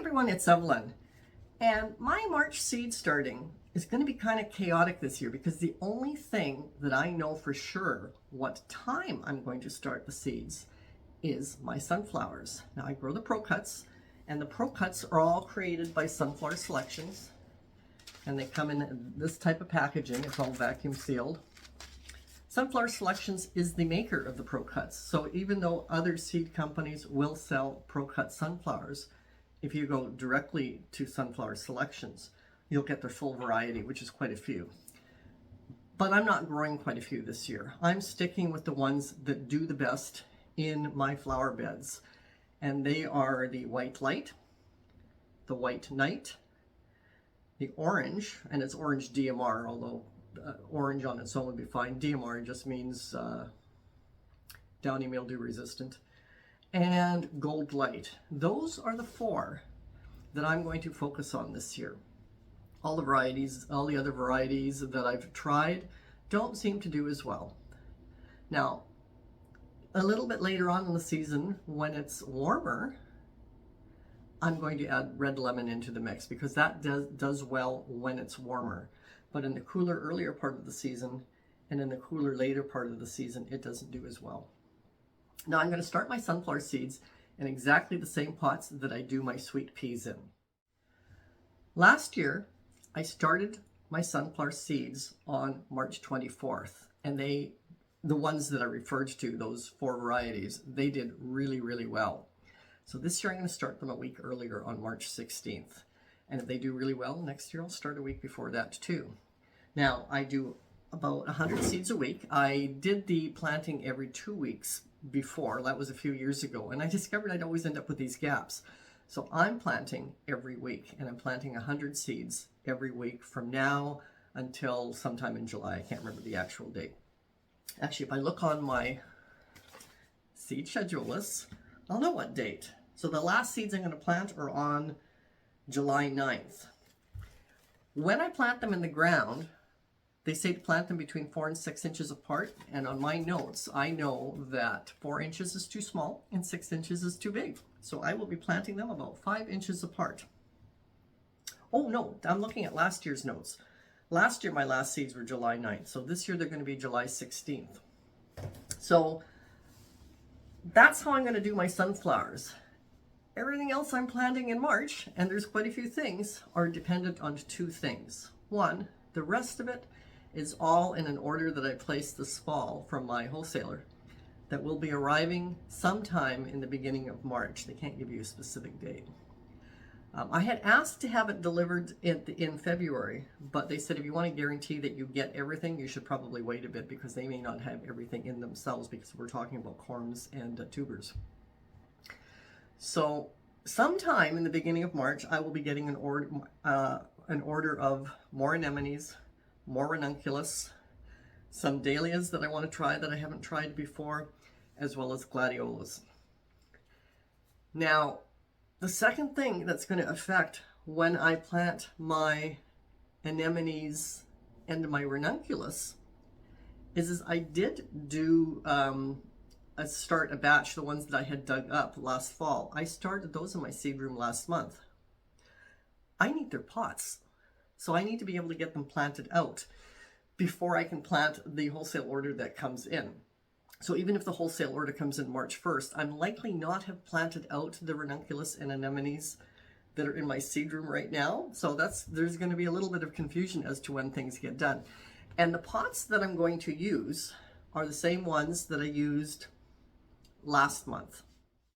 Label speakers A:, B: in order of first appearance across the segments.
A: everyone, it's Evelyn. And my March seed starting is going to be kind of chaotic this year because the only thing that I know for sure what time I'm going to start the seeds is my sunflowers. Now I grow the Pro Cuts, and the Pro Cuts are all created by Sunflower Selections, and they come in this type of packaging. It's all vacuum sealed. Sunflower Selections is the maker of the Pro Cuts, so even though other seed companies will sell Pro Cut sunflowers, if you go directly to Sunflower Selections, you'll get their full variety, which is quite a few. But I'm not growing quite a few this year. I'm sticking with the ones that do the best in my flower beds, and they are the White Light, the White Night, the Orange, and it's Orange DMR, although orange on its own would be fine. DMR just means downy mildew resistant. And Gold Light. Those are the four that I'm going to focus on this year. All the other varieties that I've tried don't seem to do as well. Now, a little bit later on in the season, when it's warmer, I'm going to add red lemon into the mix because that does well when it's warmer. But in the cooler earlier part of the season and in the cooler later part of the season, it doesn't do as well. Now I'm going to start my sunflower seeds in exactly the same pots that I do my sweet peas in. Last year, I started my sunflower seeds on March 24th, and the ones that I referred to, those four varieties, they did really, really well. So this year I'm going to start them a week earlier on March 16th. And if they do really well, next year I'll start a week before that too. Now, I do about 100 seeds a week. I did the planting every 2 weeks before. That was a few years ago. And I discovered I'd always end up with these gaps. So I'm planting every week, and I'm planting 100 seeds every week from now until sometime in July. I can't remember the actual date. Actually, if I look on my seed schedule list, I'll know what date. So the last seeds I'm going to plant are on July 9th. When I plant them in the ground, they say to plant them between 4 and 6 inches apart, and on my notes I know that 4 inches is too small and 6 inches is too big. So I will be planting them about 5 inches apart. Oh no, I'm looking at last year's notes. Last year my last seeds were July 9th, so this year they're going to be July 16th. So that's how I'm going to do my sunflowers. Everything else I'm planting in March, and there's quite a few things, are dependent on two things. One, the rest of it is all in an order that I placed this fall from my wholesaler that will be arriving sometime in the beginning of March. They can't give you a specific date. I had asked to have it delivered in February, but they said if you want to guarantee that you get everything, you should probably wait a bit because they may not have everything in themselves because we're talking about corms and tubers. So sometime in the beginning of March, I will be getting an order of more anemones, more ranunculus, some dahlias that I want to try that I haven't tried before, as well as gladiolas. Now, the second thing that's going to affect when I plant my anemones and my ranunculus is I did do start a batch, the ones that I had dug up last fall. I started those in my seed room last month. I need their pots, so I need to be able to get them planted out before I can plant the wholesale order that comes in. So even if the wholesale order comes in March 1st, I'm likely not have planted out the ranunculus and anemones that are in my seed room right now. So there's going to be a little bit of confusion as to when things get done. And the pots that I'm going to use are the same ones that I used last month.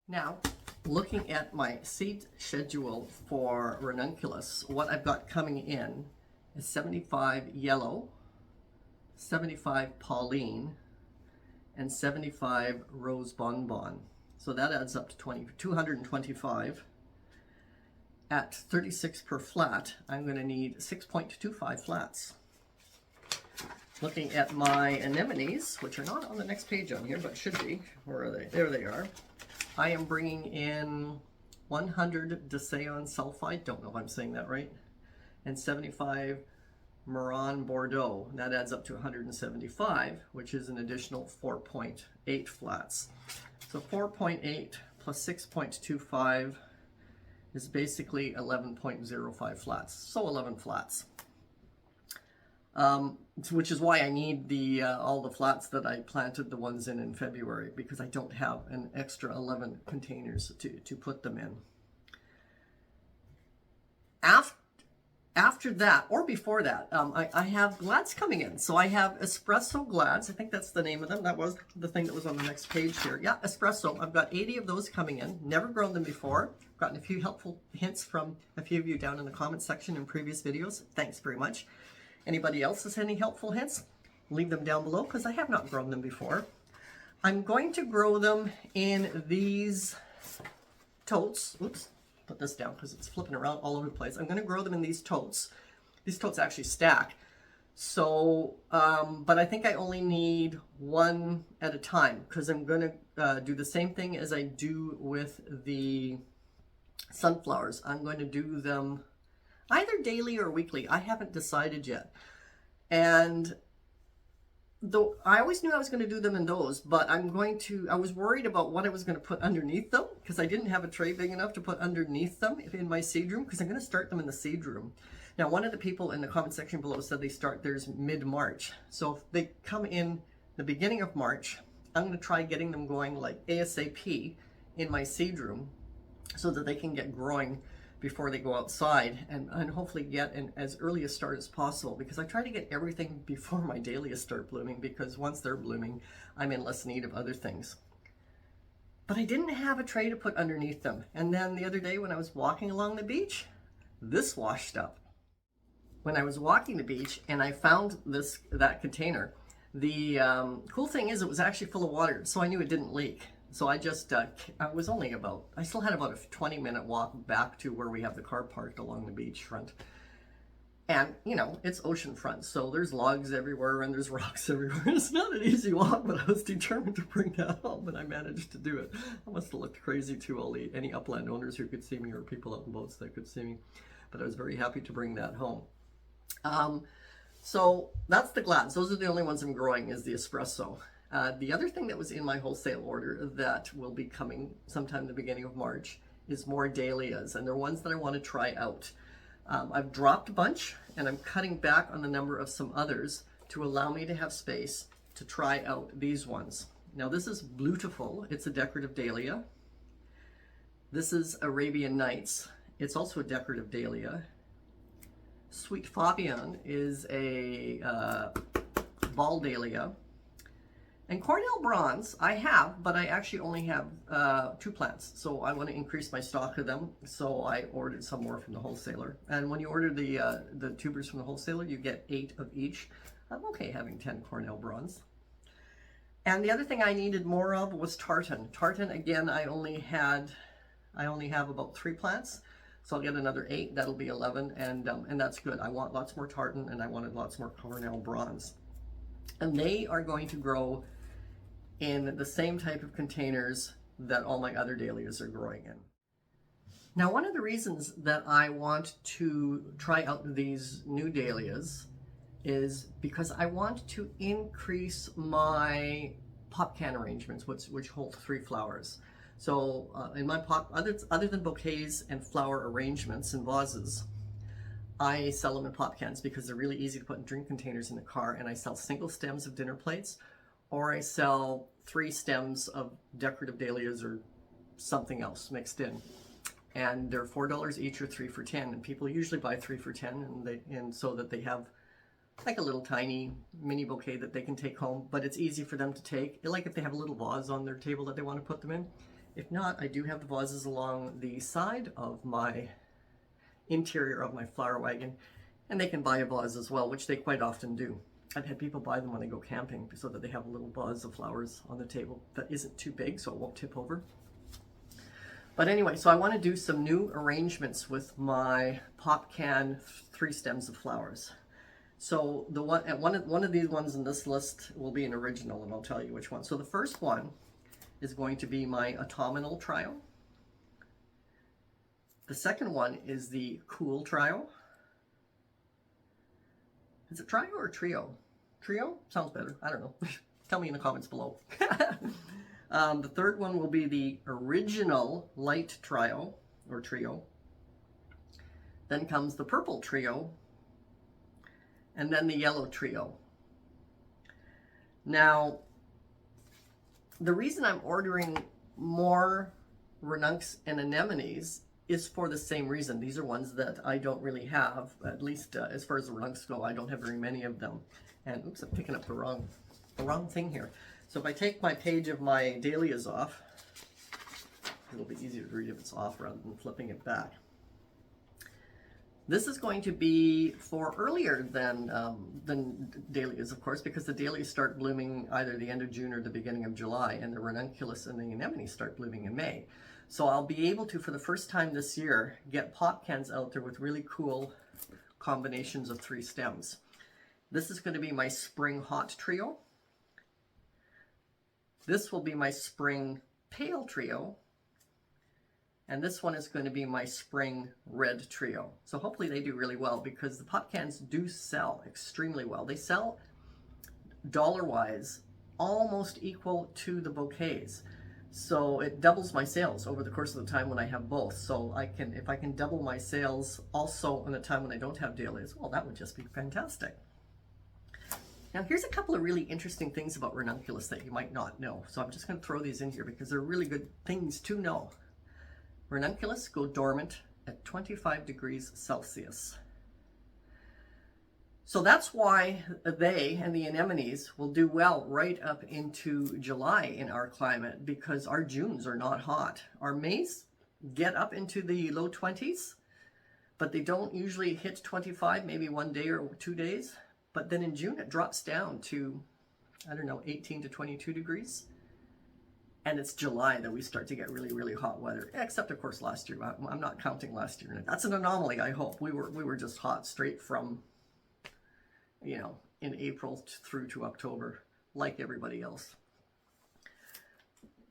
A: Now, looking at my seed schedule for ranunculus, what I've got coming in is 75 yellow, 75 Pauline, and 75 Rose Bonbon. So that adds up to 225. At 36 per flat, I'm going to need 6.25 flats. Looking at my anemones, which are not on the next page on here, but should be. Where are they? There they are. I am bringing in 100 Decorative sulfide, don't know if I'm saying that right, and 75 Marron Bordeaux. And that adds up to 175, which is an additional 4.8 flats. So 4.8 plus 6.25 is basically 11.05 flats, so 11 flats. Which is why I need the all the flats that I planted the ones in February, because I don't have an extra 11 containers to put them in. After that, or before that, I have Glads coming in. So I have Espresso Glads. I think that's the name of them. That was the thing that was on the next page here. Yeah, Espresso. I've got 80 of those coming in. Never grown them before. Gotten a few helpful hints from a few of you down in the comment section in previous videos. Thanks very much. Anybody else has any helpful hints? Leave them down below, because I have not grown them before. I'm going to grow them in these totes. Oops. Put this down because it's flipping around all over the place. I'm going to grow them in these totes. These totes actually stack. So, but I think I only need one at a time, because I'm going to do the same thing as I do with the sunflowers. I'm going to do them either daily or weekly. I haven't decided yet. And though I always knew I was going to do them in those, but I was worried about what I was going to put underneath them, because I didn't have a tray big enough to put underneath them in my seed room, because I'm going to start them in the seed room. Now, one of the people in the comment section below said they start theirs mid-March. So if they come in the beginning of March, I'm going to try getting them going like ASAP in my seed room, so that they can get growing before they go outside, and hopefully get an as early a start as possible, because I try to get everything before my dahlias start blooming, because once they're blooming, I'm in less need of other things. But I didn't have a tray to put underneath them. And then the other day when I was walking along the beach, this washed up. When I was walking the beach and I found that container, the cool thing is it was actually full of water, so I knew it didn't leak. So I just, I still had about a 20-minute walk back to where we have the car parked along the beach front. And, you know, it's oceanfront, so there's logs everywhere and there's rocks everywhere. It's not an easy walk, but I was determined to bring that home, and I managed to do it. I must have looked crazy to any upland owners who could see me, or people out in boats that could see me. But I was very happy to bring that home. So that's the Glads. Those are the only ones I'm growing, is the Espresso. The other thing that was in my wholesale order that will be coming sometime in the beginning of March is more dahlias, and they're ones that I want to try out. I've dropped a bunch, and I'm cutting back on the number of some others to allow me to have space to try out these ones. Now this is Beautiful. It's a decorative dahlia. This is Arabian Nights. It's also a decorative dahlia. Sweet Fabian is a ball dahlia. And Cornell Bronze, I have, but I actually only have 2 plants. So I want to increase my stock of them. So I ordered some more from the wholesaler. And when you order the tubers from the wholesaler, you get 8 of each. I'm okay having 10 Cornell Bronze. And the other thing I needed more of was tartan. Tartan, again, I only have about 3 plants. So I'll get another 8. That'll be 11, and that's good. I want lots more tartan, and I wanted lots more Cornell Bronze. And they are going to grow in the same type of containers that all my other dahlias are growing in. Now, one of the reasons that I want to try out these new dahlias is because I want to increase my Popcan arrangements, which hold 3 flowers. So in my other than bouquets and flower arrangements and vases, I sell them in Popcans because they're really easy to put in drink containers in the car, and I sell single stems of dinner plates, or I sell 3 stems of decorative dahlias or something else mixed in. And they're $4 each, or 3 for $10, and people usually buy 3 for $10, and so that they have like a little tiny mini bouquet that they can take home, but it's easy for them to take. Like if they have a little vase on their table that they want to put them in. If not, I do have the vases along the side of my interior of my flower wagon, and they can buy a vase as well, which they quite often do. I've had people buy them when they go camping so that they have a little vase of flowers on the table that isn't too big so it won't tip over. But anyway, so I want to do some new arrangements with my Popcan 3 stems of flowers. So the one of these ones in this list will be an original, and I'll tell you which one. So the first one is going to be my autumnal trio. The second one is the cool trio. Is it trio or trio? Trio? Sounds better. I don't know. Tell me in the comments below. The third one will be the original light trio, or trio. Then comes the purple trio, and then the yellow trio. Now, the reason I'm ordering more Ranunculus and Anemones is for the same reason. These are ones that I don't really have, at least as far as the Ranunculus go. I don't have very many of them. And oops, I'm picking up the wrong thing here. So if I take my page of my dahlias off, it'll be easier to read if it's off rather than flipping it back. This is going to be for earlier than dahlias, of course, because the dahlias start blooming either the end of June or the beginning of July, and the Ranunculus and the Anemones start blooming in May. So I'll be able to, for the first time this year, get Popcans out there with really cool combinations of 3 stems. This is going to be my spring hot trio. This will be my spring pale trio. And this one is going to be my spring red trio. So hopefully they do really well, because the Popcans do sell extremely well. They sell dollar-wise almost equal to the bouquets. So it doubles my sales over the course of the time when I have both. So if I can double my sales also in the time when I don't have dahlias, well, that would just be fantastic. Now here's a couple of really interesting things about Ranunculus that you might not know. So I'm just going to throw these in here because they're really good things to know. Ranunculus go dormant at 25 degrees Celsius. So that's why they and the anemones will do well right up into July in our climate, because our Junes are not hot. Our Mays get up into the low 20s, but they don't usually hit 25, maybe 1 day or 2 days. But then in June it drops down to, I don't know, 18 to 22 degrees. And it's July that we start to get really, really hot weather, except of course last year. I'm not counting last year. That's an anomaly, I hope. We were just hot straight from, you know, in April through to October, like everybody else.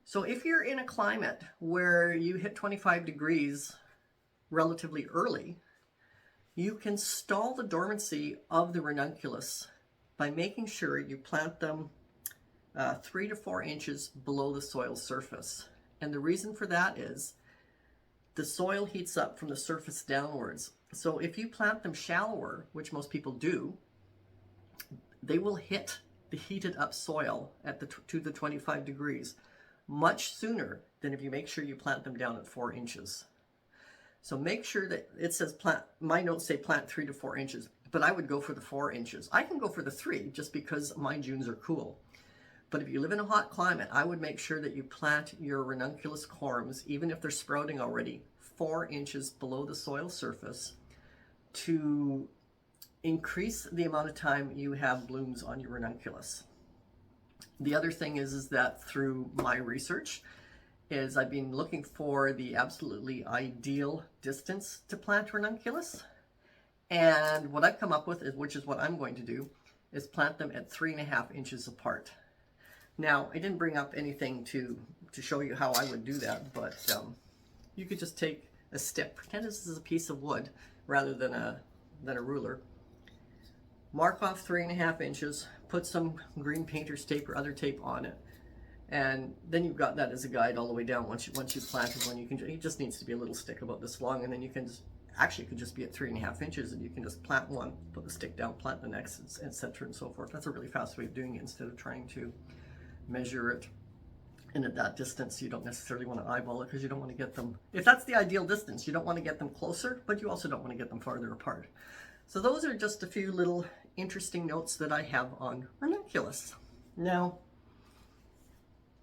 A: So if you're in a climate where you hit 25 degrees relatively early, you can stall the dormancy of the Ranunculus by making sure you plant them 3 to 4 inches below the soil surface. And the reason for that is the soil heats up from the surface downwards. So if you plant them shallower, which most people do, they will hit the heated up soil at to the 25 degrees much sooner than if you make sure you plant them down at 4 inches. So make sure that it says plant, my notes say plant 3 to 4 inches, but I would go for the 4 inches. I can go for the 3 just because my Junes are cool. But if you live in a hot climate, I would make sure that you plant your Ranunculus corms, even if they're sprouting already, 4 inches below the soil surface to increase the amount of time you have blooms on your Ranunculus. The other thing is that through my research, I've been looking for the absolutely ideal distance to plant Ranunculus. And what I've come up with, which is what I'm going to do, is plant them at 3.5 inches apart. Now, I didn't bring up anything to show you how I would do that, but you could just take a stick, pretend this is a piece of wood rather than a ruler. Mark off 3.5 inches, put some green painter's tape or other tape on it, and then you've got that as a guide all the way down. Once you've planted one, it just needs to be a little stick about this long, and then you can just, actually it could just be at 3.5 inches, and you can just plant one, put the stick down, plant the next, etc. and so forth. That's a really fast way of doing it instead of trying to measure it. And at that distance, you don't necessarily want to eyeball it because you don't want to get them, if that's the ideal distance, you don't want to get them closer, but you also don't want to get them farther apart. So those are just a few little interesting notes that I have on Ranunculus. Now,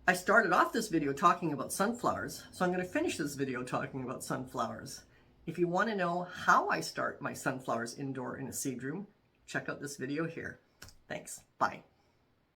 A: I started off this video talking about sunflowers, so I'm going to finish this video talking about sunflowers. If you want to know how I start my sunflowers indoor in a seed room, check out this video here. Thanks. Bye.